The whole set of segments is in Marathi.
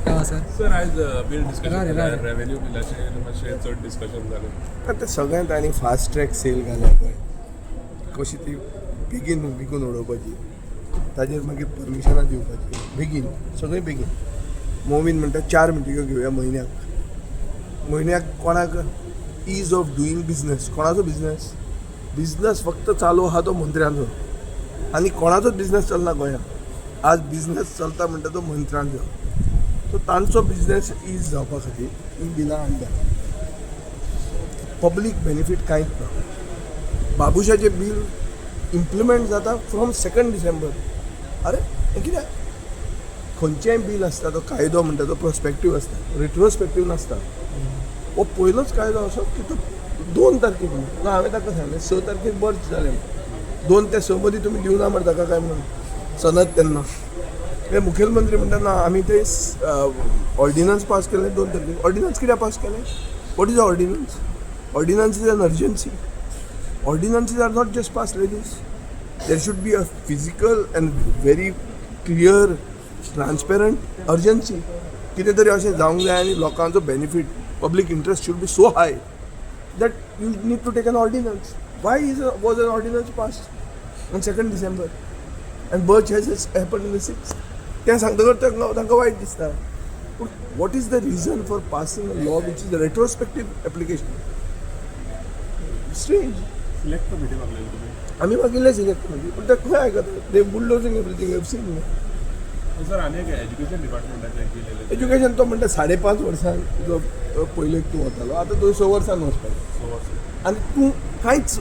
सर आज बिल डिस्कशन रेव्हेन्यू बिलाचेर मातशें चड डिस्कशन जालें. आतां सगळ्यांत आनी फास्ट ट्रॅक सेल घाल्या पळय कशी ती बेगीन विकून उडोवपाची ताजेर मागीर परमिशनां दिवपाची बेगीन सगळें बेगीन. मोवीन म्हणटा 4 मिनटां घेवया म्हयन्याक कोणाक ईज ऑफ डुईंग बिजनस. कोणाचो बिजनस फक्त चालू आहा तो मंत्र्याचो आनी कोणाचोच बिजनस चलना गोंयांत. आज बिजनस चलता म्हणटा तो मंत्र्यांचो. सो तांचो बिजनस ईज जावपा खातीर ही बिलां हाडल्या. पब्लीक बेनिफीट कांयच ना. बाबुशाचें बील इम्प्लिमेंट जाता फ्रॉम 2 डिसेंबर. अरे हें कित्याक? खंयचेंय बील आसता तो कायदो म्हणटा तो प्रोस्पेक्टीव आसता, रिट्रोस्पेक्टीव नासता. हो पयलोच कायदो असो की तो 2 तारखेक ना हांवें ताका सांगलें 6 तारखेक बर्थ जालें. 2 ते 6 मदीं तुमी दिवना मरे ताका काय म्हणून सनद तेन्ना ते मुखेलमंत्री म्हणटा ना आमी ते ऑर्डिनन्स पास केले 2 तारखेक. ऑर्डिनन्स कित्याक पास केले? What is ordnance? Ordnance is an urgency. Ordinances are not just passed like this. There should be a physical and very clear, transparent urgency. कितें तरी अशें जावंक जाय आनी लोकांचो benefit public interest should be so high that you need to take an ordinance. Why was an ordinance passed on 2 December and birth has happened on the 6th? तें सांगतकर तांकां वायट दिसता. What is the reason for passing a law which is a retrospective application? Strange. Select committee मागलेली तुमी. आम्ही मागिल्ले सिलेक्ट कमिटी पण ते खंय आयकता. They bulldozing everything have seen. Sir आनी एक एज्युकेशन डिपार्टमेंटाचें केलेलें एज्युकेशन तो म्हणटा 5.5 वर्सां जो पयलेक तूं वतालो आतां तूं 6 वर्सान वचपाचो आनी तूं कांयच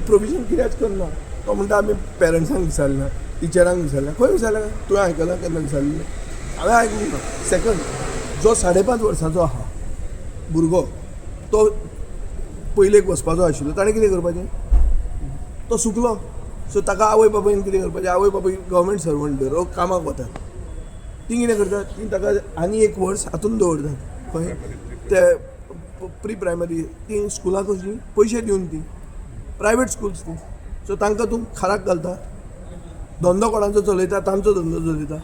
प्रोविजन कित्याच करना. तो म्हणटा आमी पेरंट्सांक विचारना, टिचरांक विचारना. खंय विचारलें? तुवें आयकलां केन्ना विचारलें? हांवें आयकूंक ना. सेकंड, जो 5.5 वर्सांचो आहा भुरगो तो पयलेक वचपाचो आशिल्लो ताणें कितें करपाचें? तो सुकलो. सो ताका आवय बापायन कितें करपाचें? आवय बापाय गव्हर्मेंट सर्वंट रो कामाक वतात. ती कितें करतात? ती ताका आनी 1 वर्स हातून दवरतात. खंय? ते प्री प्रायमरी ती स्कुलां कशीं पयशे दिवन ती प्रायवेट स्कुल्स ती. सो तांकां तूं खाराक घालता. धंदो कोणाचो चलयता? तांचो धंदो चलयता.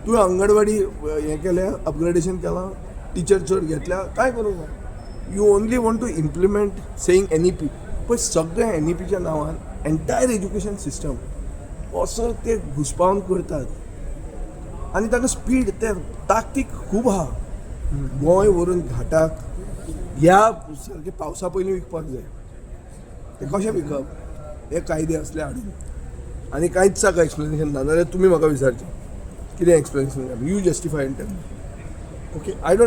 तुवें अंगणवाडी हें केलें, अपग्रेडेशन केलां, टिचर चड घेतल्या, कांय करूंक ना. You only want to implement saying NEP. पण सगळ्या NEPच्या नांवान एंटायर एज्युकेशन सिस्टम असो ते घुसपावन करतात आनी ताका स्पीड ते ताकतीक खूब आहा. गोंय व्हरून घाटाक ह्या सारके पावसा पयलीं विकपाक जाय. ते कशें विकप? हे कायदे असले हाडून आनी कांयच ताका एक्सप्लेनेशन ना. नाजाल्यार तुमी म्हाका विचारचें कितें explanation. You justify and tell. Okay, I don't